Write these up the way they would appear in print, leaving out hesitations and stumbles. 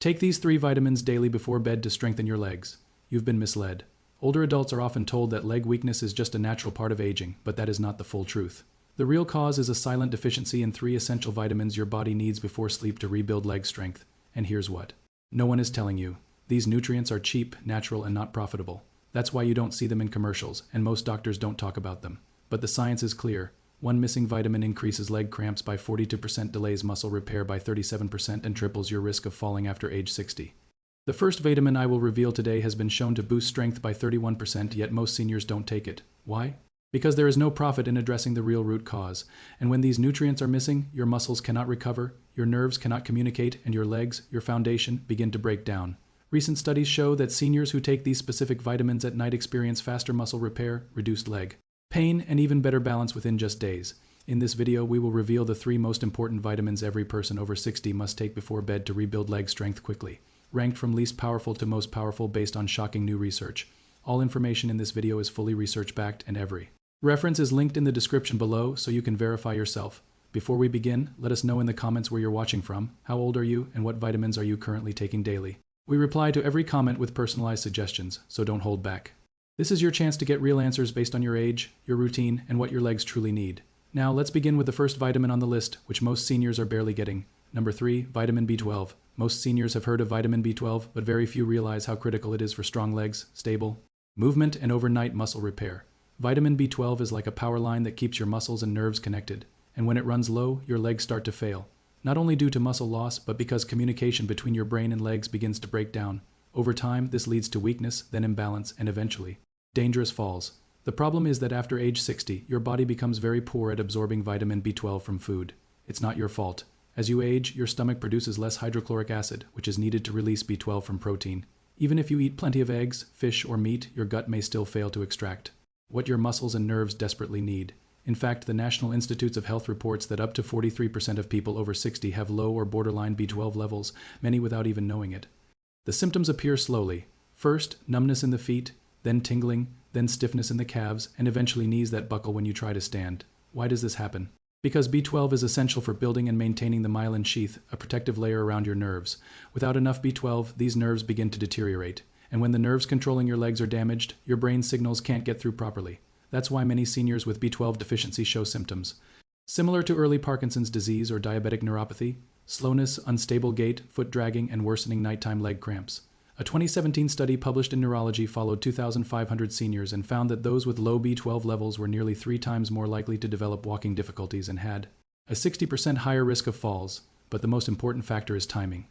Take these 3 vitamins daily before bed to strengthen your legs. You've been misled. Older adults are often told that leg weakness is just a natural part of aging, but that is not the full truth. The real cause is a silent deficiency in 3 essential vitamins your body needs before sleep to rebuild leg strength. And here's what. No one is telling you. These nutrients are cheap, natural, and not profitable. That's why you don't see them in commercials, and most doctors don't talk about them. But the science is clear. One missing vitamin increases leg cramps by 42%, delays muscle repair by 37%, and triples your risk of falling after age 60. The first vitamin I will reveal today has been shown to boost strength by 31%, yet most seniors don't take it. Why? Because there is no profit in addressing the real root cause. And when these nutrients are missing, your muscles cannot recover, your nerves cannot communicate, and your legs, your foundation, begin to break down. Recent studies show that seniors who take these specific vitamins at night experience faster muscle repair, reduced leg pain, and even better balance within just days. In this video, we will reveal the 3 most important vitamins every person over 60 must take before bed to rebuild leg strength quickly, ranked from least powerful to most powerful based on shocking new research. All information in this video is fully research-backed, and every reference is linked in the description below so you can verify yourself. Before we begin, let us know in the comments where you're watching from, how old are you, and what vitamins are you currently taking daily. We reply to every comment with personalized suggestions, so don't hold back. This is your chance to get real answers based on your age, your routine, and what your legs truly need. Now, let's begin with the first vitamin on the list, which most seniors are barely getting. Number 3, vitamin B12. Most seniors have heard of vitamin B12, but very few realize how critical it is for strong legs, stable movement, and overnight muscle repair. Vitamin B12 is like a power line that keeps your muscles and nerves connected, and when it runs low, your legs start to fail. Not only due to muscle loss, but because communication between your brain and legs begins to break down. Over time, this leads to weakness, then imbalance, and eventually, dangerous falls. The problem is that after age 60, your body becomes very poor at absorbing vitamin B12 from food. It's not your fault. As you age, your stomach produces less hydrochloric acid, which is needed to release B12 from protein. Even if you eat plenty of eggs, fish, or meat, your gut may still fail to extract what your muscles and nerves desperately need. In fact, the National Institutes of Health reports that up to 43% of people over 60 have low or borderline B12 levels, many without even knowing it. The symptoms appear slowly. First, numbness in the feet, then tingling, then stiffness in the calves, and eventually knees that buckle when you try to stand. Why does this happen? Because B12 is essential for building and maintaining the myelin sheath, a protective layer around your nerves. Without enough B12, these nerves begin to deteriorate. And when the nerves controlling your legs are damaged, your brain signals can't get through properly. That's why many seniors with B12 deficiency show symptoms similar to early Parkinson's disease or diabetic neuropathy: slowness, unstable gait, foot dragging, and worsening nighttime leg cramps. A 2017 study published in Neurology followed 2,500 seniors and found that those with low B12 levels were nearly 3 times more likely to develop walking difficulties and had a 60% higher risk of falls. But the most important factor is timing.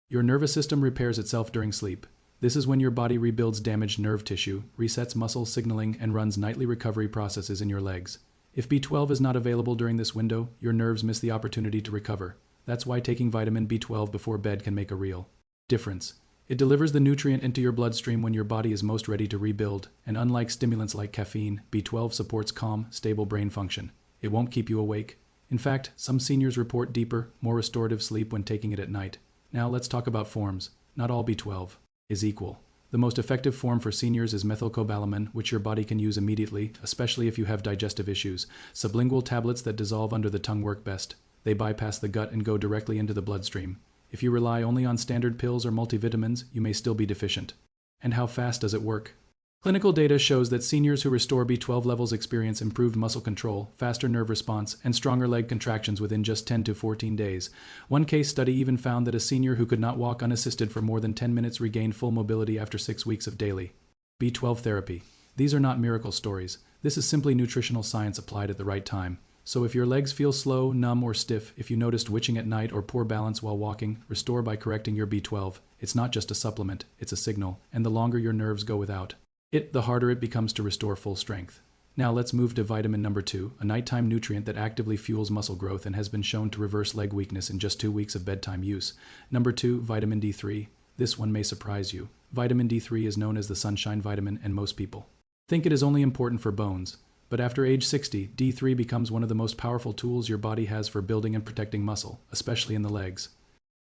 Your nervous system repairs itself during sleep. This is when your body rebuilds damaged nerve tissue, resets muscle signaling, and runs nightly recovery processes in your legs. If B12 is not available during this window, your nerves miss the opportunity to recover. That's why taking vitamin B12 before bed can make a real difference. It delivers the nutrient into your bloodstream when your body is most ready to rebuild, and unlike stimulants like caffeine, B12 supports calm, stable brain function. It won't keep you awake. In fact, some seniors report deeper, more restorative sleep when taking it at night. Now let's talk about forms. Not all B12 is equal. The most effective form for seniors is methylcobalamin, which your body can use immediately, especially if you have digestive issues. Sublingual tablets that dissolve under the tongue work best. They bypass the gut and go directly into the bloodstream. If you rely only on standard pills or multivitamins, you may still be deficient. And how fast does it work? Clinical data shows that seniors who restore B12 levels experience improved muscle control, faster nerve response, and stronger leg contractions within just 10 to 14 days. One case study even found that a senior who could not walk unassisted for more than 10 minutes regained full mobility after 6 weeks of daily B12 therapy. These are not miracle stories. This is simply nutritional science applied at the right time. So if your legs feel slow, numb, or stiff, if you noticed twitching at night or poor balance while walking, restore by correcting your B12. It's not just a supplement, it's a signal, and the longer your nerves go without it, the harder it becomes to restore full strength. Now let's move to vitamin number 2, a nighttime nutrient that actively fuels muscle growth and has been shown to reverse leg weakness in just 2 weeks of bedtime use. Number 2, vitamin D3. This one may surprise you. Vitamin D3 is known as the sunshine vitamin, and most people think it is only important for bones. But after age 60, D3 becomes one of the most powerful tools your body has for building and protecting muscle, especially in the legs.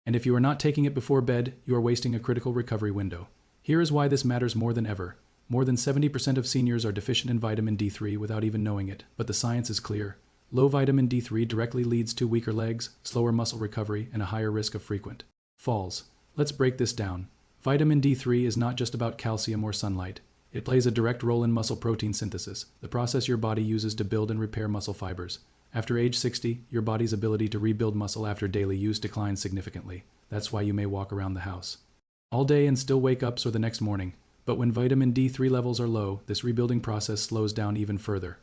And if you are not taking it before bed, you are wasting a critical recovery window. Here is why this matters more than ever. More than 70% of seniors are deficient in vitamin D3 without even knowing it, but the science is clear. Low vitamin D3 directly leads to weaker legs, slower muscle recovery, and a higher risk of frequent falls. Let's break this down. Vitamin D3 is not just about calcium or sunlight. It plays a direct role in muscle protein synthesis, the process your body uses to build and repair muscle fibers. After age 60, your body's ability to rebuild muscle after daily use declines significantly. That's why you may walk around the house all day and still wake up sore the next morning. But when vitamin D3 levels are low, this rebuilding process slows down even further.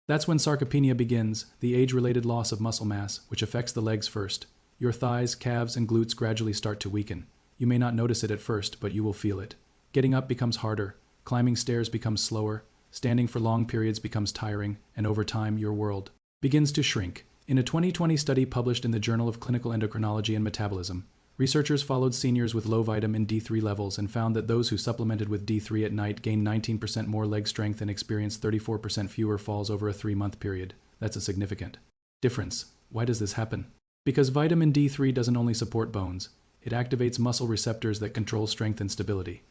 That's when sarcopenia begins, the age-related loss of muscle mass, which affects the legs first. Your thighs, calves, and glutes gradually start to weaken. You may not notice it at first, but you will feel it. Getting up becomes harder, climbing stairs becomes slower, standing for long periods becomes tiring, and over time, your world begins to shrink. In a 2020 study published in the Journal of Clinical Endocrinology and Metabolism, researchers followed seniors with low vitamin D3 levels and found that those who supplemented with D3 at night gained 19% more leg strength and experienced 34% fewer falls over a 3-month period. That's a significant difference. Why does this happen? Because vitamin D3 doesn't only support bones, it activates muscle receptors that control strength and stability.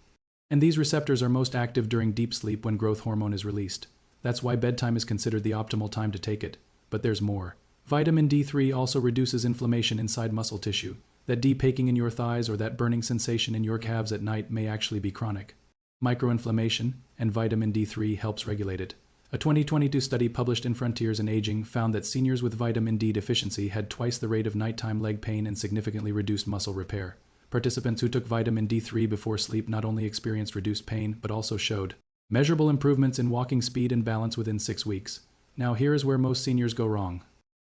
And these receptors are most active during deep sleep when growth hormone is released. That's why bedtime is considered the optimal time to take it. But there's more. Vitamin D3 also reduces inflammation inside muscle tissue. That deep aching in your thighs or that burning sensation in your calves at night may actually be chronic microinflammation, and vitamin D3 helps regulate it. A 2022 study published in Frontiers in Aging found that seniors with vitamin D deficiency had twice the rate of nighttime leg pain and significantly reduced muscle repair. Participants who took vitamin D3 before sleep not only experienced reduced pain, but also showed measurable improvements in walking speed and balance within 6 weeks. Now here is where most seniors go wrong.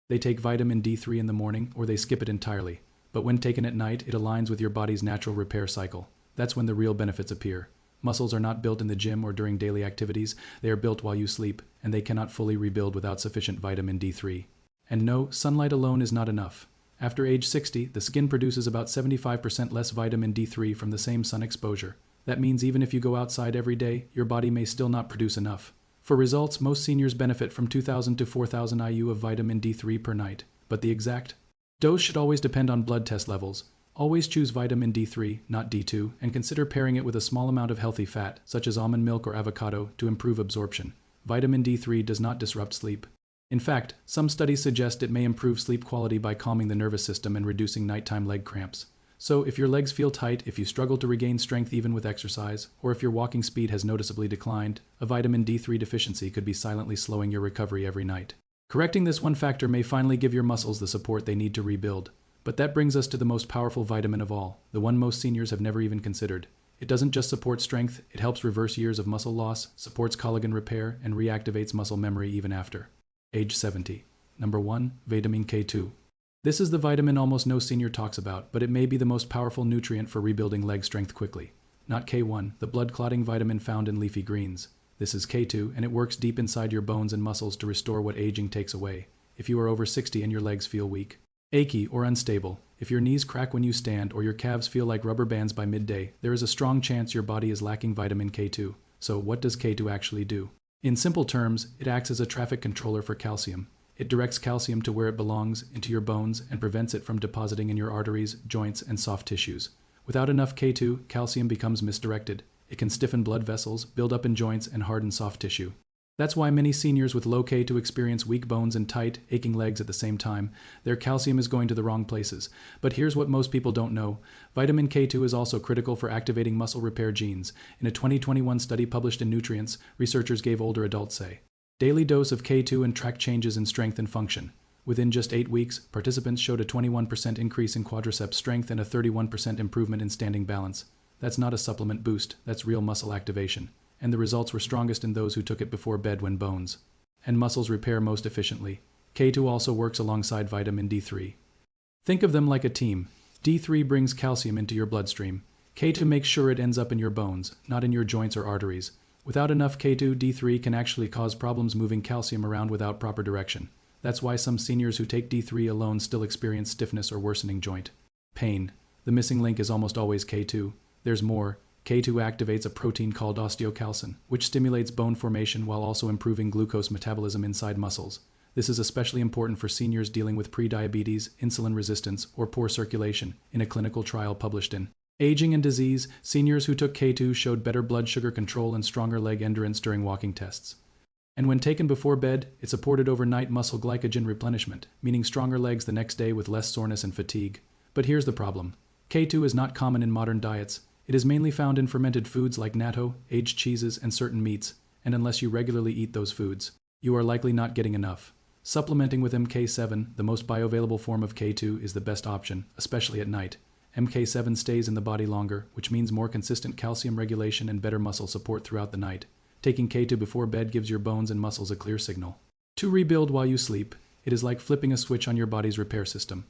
They take vitamin D3 in the morning, or they skip it entirely. But when taken at night, it aligns with your body's natural repair cycle. That's when the real benefits appear. Muscles are not built in the gym or during daily activities. They are built while you sleep, and they cannot fully rebuild without sufficient vitamin D3. And no, sunlight alone is not enough. After age 60, the skin produces about 75% less vitamin D3 from the same sun exposure. That means even if you go outside every day, your body may still not produce enough. For results, most seniors benefit from 2,000 to 4,000 IU of vitamin D3 per night, but the exact dose should always depend on blood test levels. Always choose vitamin D3, not D2, and consider pairing it with a small amount of healthy fat, such as almond milk or avocado, to improve absorption. Vitamin D3 does not disrupt sleep. In fact, some studies suggest it may improve sleep quality by calming the nervous system and reducing nighttime leg cramps. So if your legs feel tight, if you struggle to regain strength even with exercise, or if your walking speed has noticeably declined, a vitamin D3 deficiency could be silently slowing your recovery every night. Correcting this one factor may finally give your muscles the support they need to rebuild. But that brings us to the most powerful vitamin of all, the one most seniors have never even considered. It doesn't just support strength, it helps reverse years of muscle loss, supports collagen repair, and reactivates muscle memory even after age 70. Number 1. Vitamin K2. This is the vitamin almost no senior talks about, but it may be the most powerful nutrient for rebuilding leg strength quickly. Not K1, the blood-clotting vitamin found in leafy greens. This is K2, and it works deep inside your bones and muscles to restore what aging takes away. If you are over 60 and your legs feel weak, achy, or unstable, if your knees crack when you stand or your calves feel like rubber bands by midday, there is a strong chance your body is lacking vitamin K2. So what does K2 actually do? In simple terms, it acts as a traffic controller for calcium. It directs calcium to where it belongs, into your bones, and prevents it from depositing in your arteries, joints, and soft tissues. Without enough K2, calcium becomes misdirected. It can stiffen blood vessels, build up in joints, and harden soft tissue. That's why many seniors with low K2 experience weak bones and tight, aching legs at the same time. Their calcium is going to the wrong places. But here's what most people don't know. Vitamin K2 is also critical for activating muscle repair genes. In a 2021 study published in Nutrients, researchers gave older adults a daily dose of K2 and tracked changes in strength and function. Within just 8 weeks, participants showed a 21% increase in quadriceps strength and a 31% improvement in standing balance. That's not a supplement boost, that's real muscle activation. And the results were strongest in those who took it before bed when bones and muscles repair most efficiently. K2 also works alongside vitamin D3. Think of them like a team. D3 brings calcium into your bloodstream. K2 makes sure it ends up in your bones, not in your joints or arteries. Without enough K2, D3 can actually cause problems moving calcium around without proper direction. That's why some seniors who take D3 alone still experience stiffness or worsening joint pain. The missing link is almost always K2. There's more. K2 activates a protein called osteocalcin, which stimulates bone formation while also improving glucose metabolism inside muscles. This is especially important for seniors dealing with prediabetes, insulin resistance, or poor circulation. In a clinical trial published in Aging and Disease, seniors who took K2 showed better blood sugar control and stronger leg endurance during walking tests. And when taken before bed, it supported overnight muscle glycogen replenishment, meaning stronger legs the next day with less soreness and fatigue. But here's the problem. K2 is not common in modern diets. It is mainly found in fermented foods like natto, aged cheeses, and certain meats, and unless you regularly eat those foods, you are likely not getting enough. Supplementing with MK7, the most bioavailable form of K2, is the best option, especially at night. MK7 stays in the body longer, which means more consistent calcium regulation and better muscle support throughout the night. Taking K2 before bed gives your bones and muscles a clear signal to rebuild while you sleep. It is like flipping a switch on your body's repair system.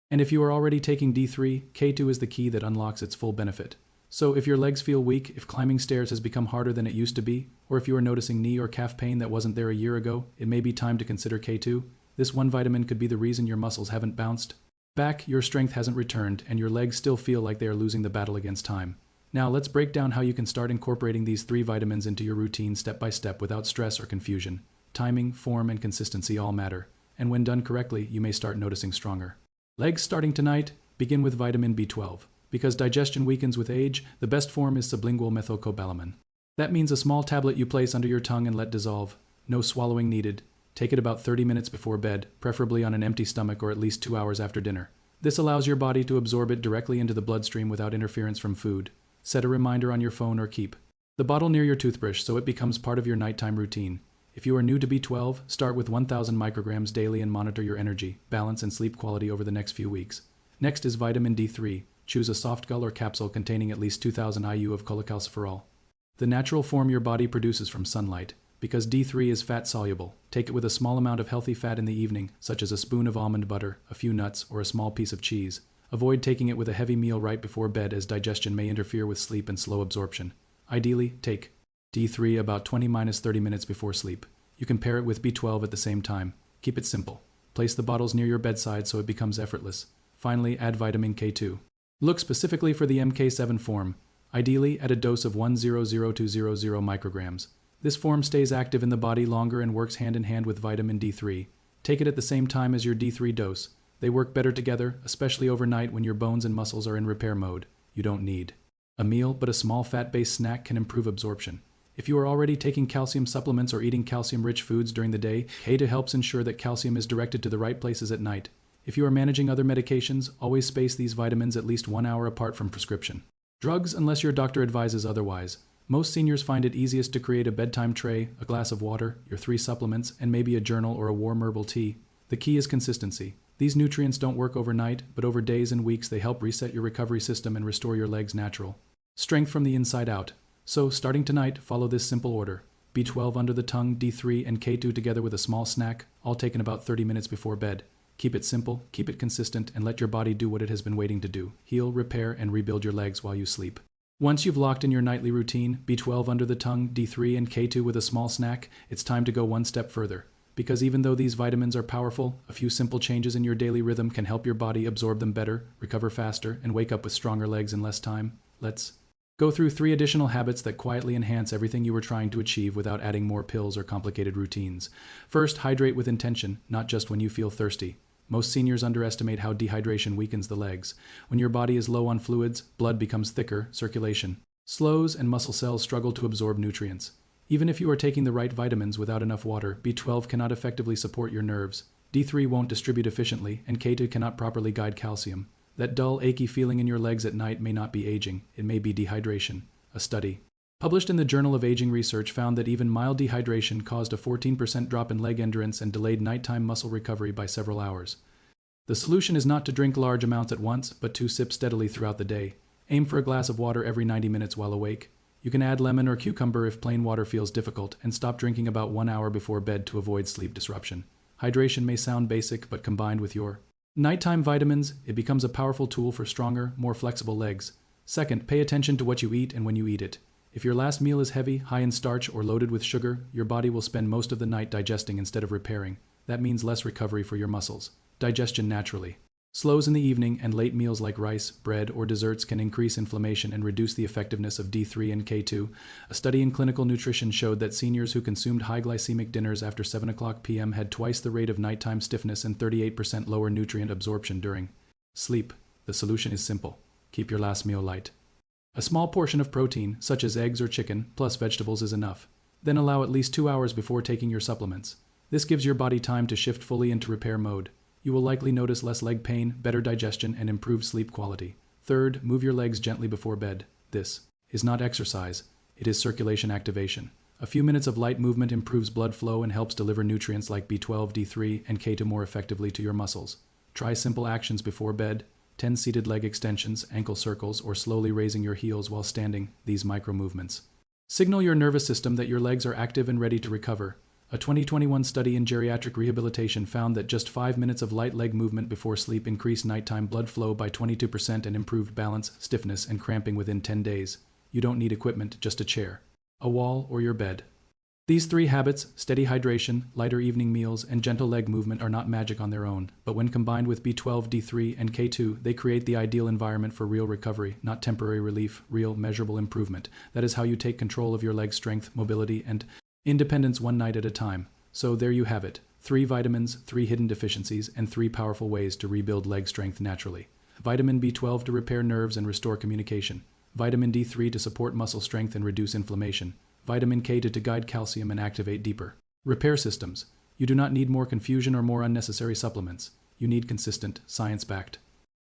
And if you are already taking D3, K2 is the key that unlocks its full benefit. So if your legs feel weak, if climbing stairs has become harder than it used to be, or if you are noticing knee or calf pain that wasn't there a year ago, it may be time to consider K2. This one vitamin could be the reason your muscles haven't bounced back, your strength hasn't returned, and your legs still feel like they are losing the battle against time. Now let's break down how you can start incorporating these 3 vitamins into your routine step by step without stress or confusion. Timing, form, and consistency all matter, and when done correctly, you may start noticing stronger legs. Starting tonight, begin with vitamin B12. Because digestion weakens with age, the best form is sublingual methylcobalamin. That means a small tablet you place under your tongue and let dissolve. No swallowing needed. Take it about 30 minutes before bed, preferably on an empty stomach or at least 2 hours after dinner. This allows your body to absorb it directly into the bloodstream without interference from food. Set a reminder on your phone or keep the bottle near your toothbrush so it becomes part of your nighttime routine. If you are new to B12, start with 1,000 micrograms daily and monitor your energy, balance, and sleep quality over the next few weeks. Next is vitamin D3. Choose a soft gel or capsule containing at least 2,000 IU of cholecalciferol, the natural form your body produces from sunlight. Because D3 is fat-soluble, take it with a small amount of healthy fat in the evening, such as a spoon of almond butter, a few nuts, or a small piece of cheese. Avoid taking it with a heavy meal right before bed as digestion may interfere with sleep and slow absorption. Ideally, take D3 about 20-30 minutes before sleep. You can pair it with B12 at the same time. Keep it simple. Place the bottles near your bedside so it becomes effortless. Finally, add vitamin K2. Look specifically for the MK7 form, ideally at a dose of 1,00200 micrograms. This form stays active in the body longer and works hand in hand with vitamin D3. Take it at the same time as your D3 dose. They work better together, especially overnight when your bones and muscles are in repair mode. You don't need a meal, but a small fat-based snack can improve absorption. If you are already taking calcium supplements or eating calcium-rich foods during the day, K2 helps ensure that calcium is directed to the right places at night. If you are managing other medications, always space these vitamins at least 1 hour apart from prescription drugs unless your doctor advises otherwise. Most seniors find it easiest to create a bedtime tray, a glass of water, your 3 supplements, and maybe a journal or a warm herbal tea. The key is consistency. These nutrients don't work overnight, but over days and weeks they help reset your recovery system and restore your legs' natural strength from the inside out. So, starting tonight, follow this simple order. B12 under the tongue, D3, and K2 together with a small snack, all taken about 30 minutes before bed. Keep it simple, keep it consistent, and let your body do what it has been waiting to do. Heal, repair, and rebuild your legs while you sleep. Once you've locked in your nightly routine, B12 under the tongue, D3, and K2 with a small snack, it's time to go one step further. Because even though these vitamins are powerful, a few simple changes in your daily rhythm can help your body absorb them better, recover faster, and wake up with stronger legs in less time. Let's go through 3 additional habits that quietly enhance everything you were trying to achieve without adding more pills or complicated routines. First, hydrate with intention, not just when you feel thirsty. Most seniors underestimate how dehydration weakens the legs. When your body is low on fluids, blood becomes thicker, circulation slows, and muscle cells struggle to absorb nutrients. Even if you are taking the right vitamins without enough water, B12 cannot effectively support your nerves. D3 won't distribute efficiently, and K2 cannot properly guide calcium. That dull, achy feeling in your legs at night may not be aging, it may be dehydration. A study published in the Journal of Aging Research found that even mild dehydration caused a 14% drop in leg endurance and delayed nighttime muscle recovery by several hours. The solution is not to drink large amounts at once, but to sip steadily throughout the day. Aim for a glass of water every 90 minutes while awake. You can add lemon or cucumber if plain water feels difficult, and stop drinking about 1 hour before bed to avoid sleep disruption. Hydration may sound basic, but combined with your nighttime vitamins, it becomes a powerful tool for stronger, more flexible legs. Second, pay attention to what you eat and when you eat it. If your last meal is heavy, high in starch, or loaded with sugar, your body will spend most of the night digesting instead of repairing. That means less recovery for your muscles. Digestion naturally slows in the evening, and late meals like rice, bread, or desserts can increase inflammation and reduce the effectiveness of D3 and K2. A study in clinical nutrition showed that seniors who consumed high glycemic dinners after 7 o'clock p.m. had twice the rate of nighttime stiffness and 38% lower nutrient absorption during sleep. The solution is simple. Keep your last meal light. A small portion of protein, such as eggs or chicken, plus vegetables is enough. Then allow at least 2 hours before taking your supplements. This gives your body time to shift fully into repair mode. You will likely notice less leg pain, better digestion, and improved sleep quality. Third, move your legs gently before bed. This is not exercise, it is circulation activation. A few minutes of light movement improves blood flow and helps deliver nutrients like B12, D3, and K2 more effectively to your muscles. Try simple actions before bed: 10 seated leg extensions, ankle circles, or slowly raising your heels while standing. These micro movements signal your nervous system that your legs are active and ready to recover. A 2021 study in geriatric rehabilitation found that just 5 minutes of light leg movement before sleep increased nighttime blood flow by 22% and improved balance, stiffness, and cramping within 10 days. You don't need equipment, just a chair, a wall, or your bed. These 3 habits, steady hydration, lighter evening meals, and gentle leg movement, are not magic on their own, but when combined with B12, D3, and K2, they create the ideal environment for real recovery, not temporary relief, real measurable improvement. That is how you take control of your leg strength, mobility, and independence one night at a time. So there you have it: 3 vitamins, 3 hidden deficiencies, and 3 powerful ways to rebuild leg strength naturally. Vitamin B12 to repair nerves and restore communication. Vitamin D3 to support muscle strength and reduce inflammation. Vitamin K to guide calcium and activate deeper repair systems. You do not need more confusion or more unnecessary supplements. You need consistent, science-backed